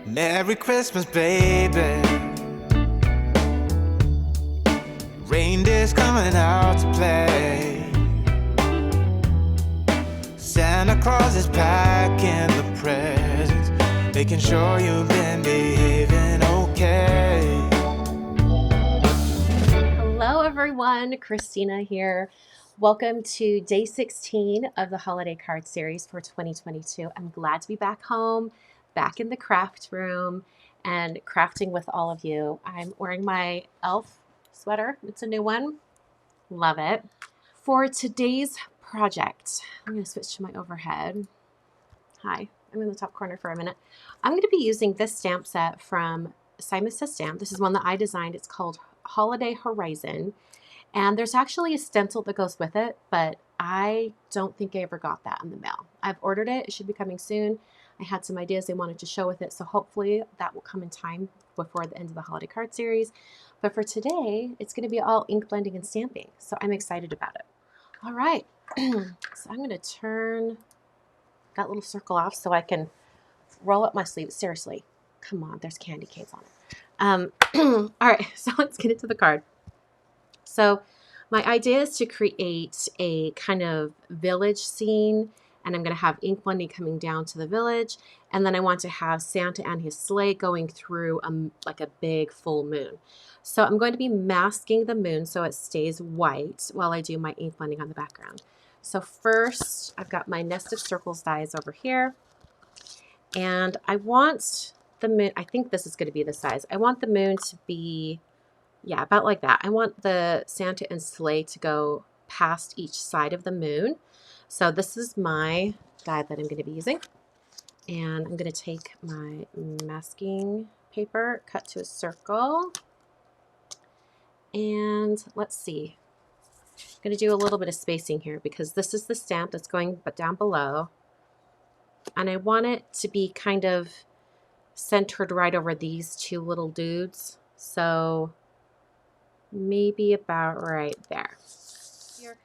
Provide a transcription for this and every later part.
Merry Christmas, baby. Reindeer's coming out to play. Santa Claus is packing the presents, making sure you've been behaving okay. Hello everyone, Christina here. Welcome to day 16 of the holiday card series for 2022. I'm glad to be back home, back in the craft room, and crafting with all of you. I'm wearing my elf sweater. It's a new one. Love it. For today's project, I'm going to switch to my overhead. Hi, I'm in the top corner for a minute. I'm going to be using this stamp set from Simon Says Stamp. This is one that I designed. It's called Holiday Horizon. And there's actually a stencil that goes with it, but I don't think I ever got that in the mail. I've ordered it. It should be coming soon. I had some ideas I wanted to show with it, so hopefully that will come in time before the end of the holiday card series. But for today, it's going to be all ink blending and stamping, so I'm excited about it. All right, so I'm going to turn that little circle off so I can roll up my sleeve. Seriously, come on, there's candy canes on it. All right, so let's get into the card. So my idea is to create a kind of village scene, and I'm going to have ink blending coming down to the village, and then I want to have Santa and his sleigh going through like a big full moon. So I'm going to be masking the moon so it stays white while I do my ink blending on the background. So first, I've got my nested circles dies over here, and I want the moon, I think this is going to be the size. I want the moon to be, yeah, about like that. I want the Santa and sleigh to go past each side of the moon. So this is my guide that I'm going to be using. And I'm going to take my masking paper, cut to a circle. And let's see. I'm going to do a little bit of spacing here because this is the stamp that's going down below. And I want it to be kind of centered right over these two little dudes. So maybe about right there. Here,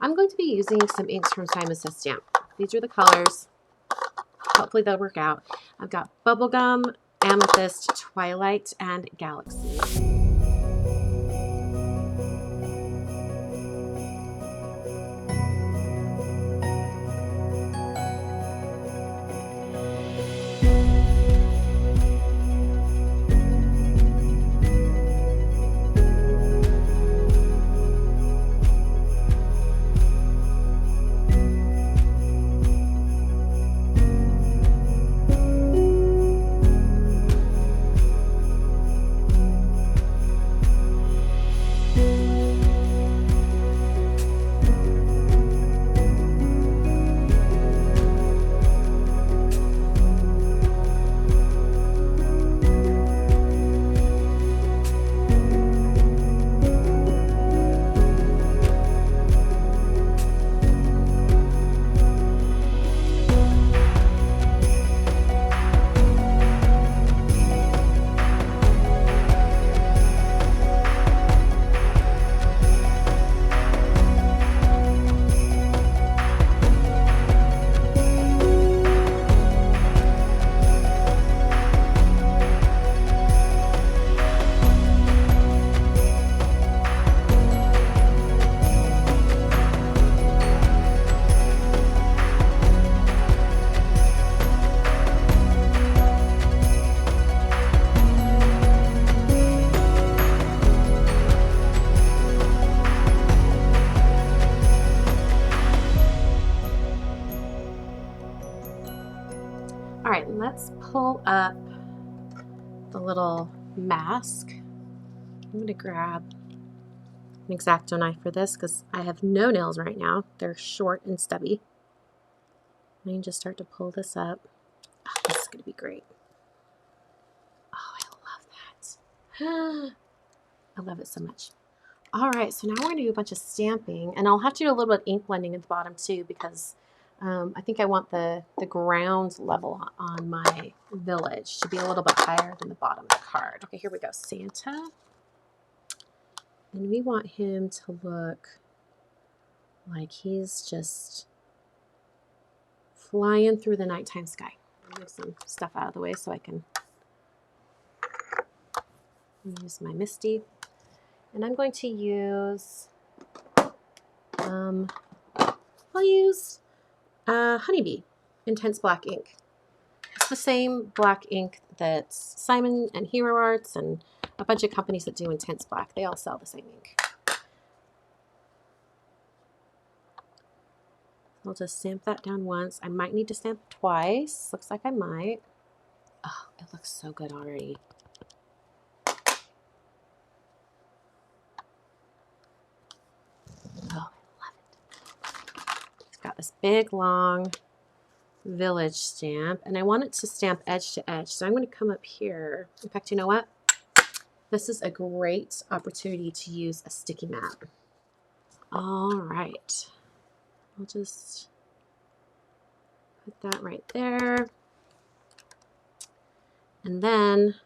I'm going to be using some inks from Simon Says Stamp. These are the colors. Hopefully they'll work out. I've got Bubblegum, Amethyst, Twilight, and Galaxy. All right, let's pull up the little mask. I'm going to grab an X-Acto knife for this because I have no nails right now. They're short and stubby. I can just start to pull this up. Oh, this is going to be great. Oh, I love that. I love it so much. All right, so now we're going to do a bunch of stamping, and I'll have to do a little bit of ink blending at the bottom too because I think I want the ground level on my village to be a little bit higher than the bottom of the card. Okay, here we go. Santa. And we want him to look like he's just flying through the nighttime sky. I'll move some stuff out of the way so I can I'm gonna use my Misty, and I'm going to use, I'll use Honeybee Intense Black ink. It's the same black ink that Simon and Hero Arts and a bunch of companies that do Intense Black, they all sell the same ink. I'll just stamp that down once. I might need to stamp twice. Looks like I might. Oh, it looks so good already. Oh, I love it. It's got this big, long village stamp, and I want it to stamp edge to edge. So I'm going to come up here. In fact, you know what? This is a great opportunity to use a sticky mat. All right. I'll just put that right there. And then,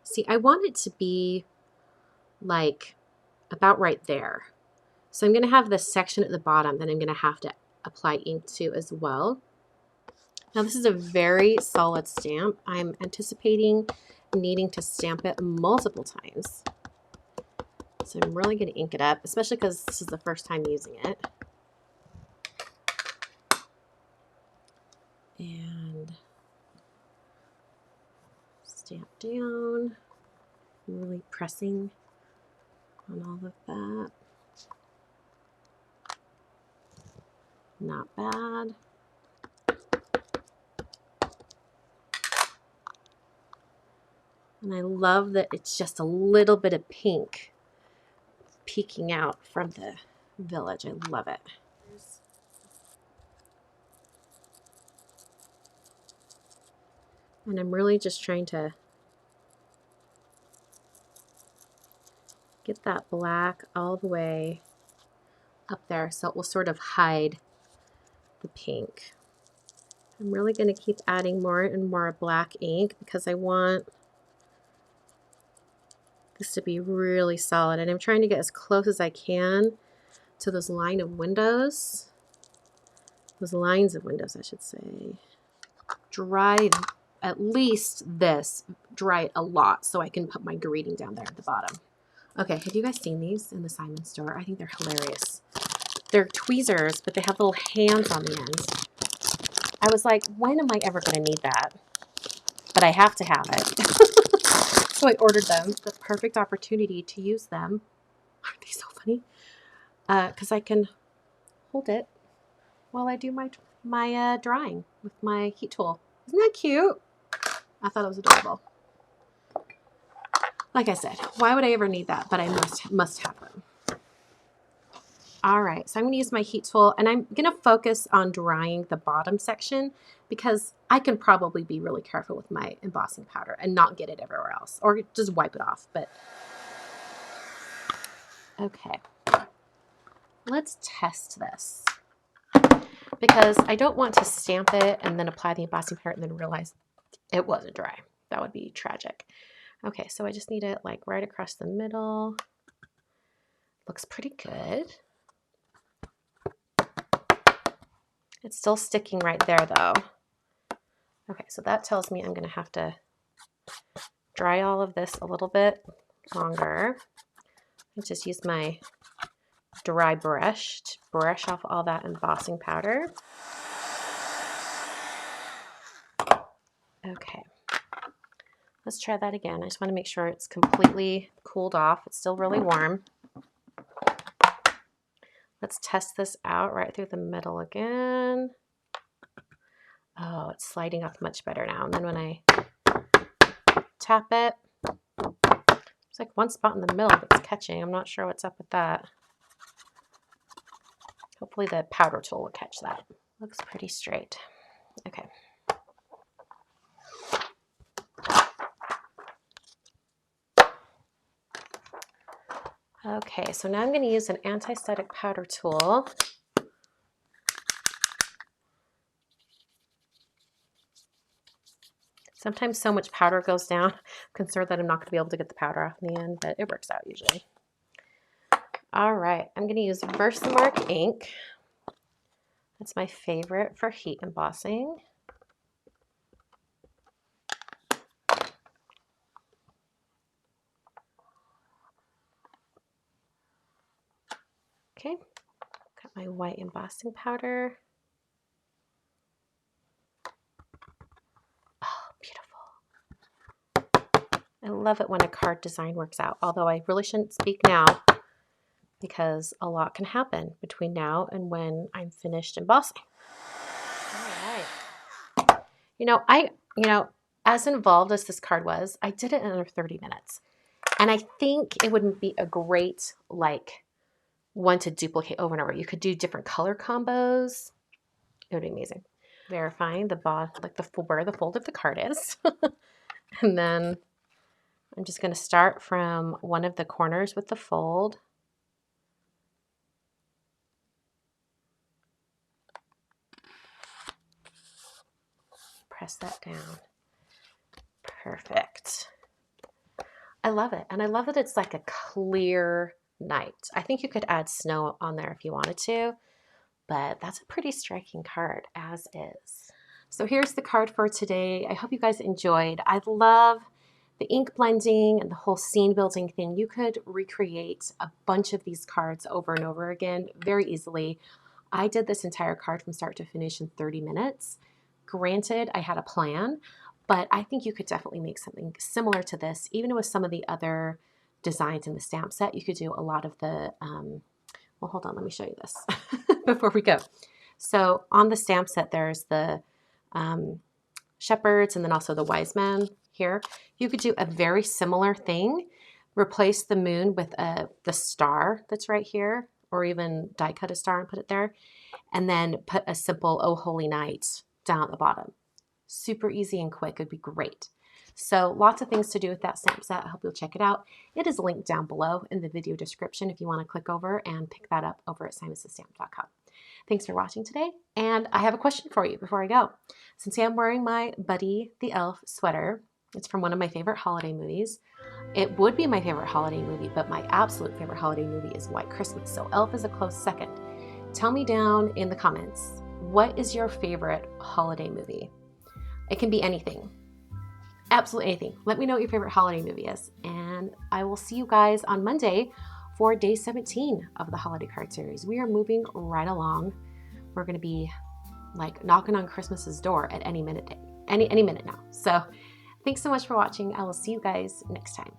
see, I want it to be like about right there. So I'm going to have this section at the bottom that I'm going to have to apply ink to as well. Now this is a very solid stamp. I'm anticipating needing to stamp it multiple times. So I'm really going to ink it up, especially because this is the first time using it. And stamp down, really pressing on all of that. Not bad. And I love that it's just a little bit of pink peeking out from the village. I love it. And I'm really just trying to get that black all the way up there so it will sort of hide the pink. I'm really going to keep adding more and more black ink because I want this to be really solid, and I'm trying to get as close as I can to those lines of windows, I should say. Dry at least this, dry it a lot so I can put my greeting down there at the bottom. Okay, have you guys seen these in the Simon store? I think they're hilarious. They're tweezers, but they have little hands on the ends. I was like, when am I ever going to need that? But I have to have it. So I ordered them. The perfect opportunity to use them. Aren't they so funny? Because I can hold it while I do my drawing with my heat tool. Isn't that cute? I thought it was adorable. Like I said, why would I ever need that? But I must have them. All right, so I'm going to use my heat tool, and I'm going to focus on drying the bottom section because I can probably be really careful with my embossing powder and not get it everywhere else, or just wipe it off. But okay, let's test this because I don't want to stamp it and then apply the embossing powder and then realize it wasn't dry. That would be tragic. Okay, so I just need it like right across the middle. Looks pretty good. It's still sticking right there though. Okay, so that tells me I'm going to have to dry all of this a little bit longer. I just use my dry brush to brush off all that embossing powder. Okay, let's try that again. I just want to make sure it's completely cooled off. It's still really warm. Let's test this out right through the middle again. Oh, it's sliding up much better now. And then when I tap it, it's like one spot in the middle that's catching. I'm not sure what's up with that. Hopefully the powder tool will catch that. Looks pretty straight. Okay. Okay, so now I'm going to use an anti-static powder tool. Sometimes so much powder goes down. I'm concerned that I'm not going to be able to get the powder off in the end, but it works out usually. All right, I'm going to use Versamark ink. That's my favorite for heat embossing. Okay, got my white embossing powder. Oh, beautiful. I love it when a card design works out, although I really shouldn't speak now because a lot can happen between now and when I'm finished embossing. All right. As involved as this card was, I did it in under 30 minutes. And I think it wouldn't be a great, one to duplicate over and over. You could do different color combos. It would be amazing. Verifying the bottom, where the fold of the card is. And then I'm just going to start from one of the corners with the fold. Press that down. Perfect. I love it. And I love that it's like a clear night. I think you could add snow on there if you wanted to, but that's a pretty striking card as is. So here's the card for today. I hope you guys enjoyed. I love the ink blending and the whole scene building thing. You could recreate a bunch of these cards over and over again very easily. I did this entire card from start to finish in 30 minutes. Granted, I had a plan, but I think you could definitely make something similar to this. Even with some of the other designs in the stamp set, you could do a lot of the, well, hold on, let me show you this before we go. So on the stamp set, there's the shepherds and then also the wise men here. You could do a very similar thing, replace the moon with the star that's right here, or even die cut a star and put it there, and then put a simple "Oh Holy Night" down at the bottom. Super easy and quick. It'd be great. So lots of things to do with that stamp set. I hope you'll check it out. It is linked down below in the video description if you want to click over and pick that up over at simonstamp.com. Thanks for watching today. And I have a question for you before I go. Since I'm wearing my Buddy the Elf sweater, it's from one of my favorite holiday movies. It would be my favorite holiday movie, but my absolute favorite holiday movie is White Christmas. So Elf is a close second. Tell me down in the comments, what is your favorite holiday movie? It can be anything. Absolutely anything. Let me know what your favorite holiday movie is. And I will see you guys on Monday for day 17 of the holiday card series. We are moving right along. We're going to be knocking on Christmas's door at any minute now. So thanks so much for watching. I will see you guys next time.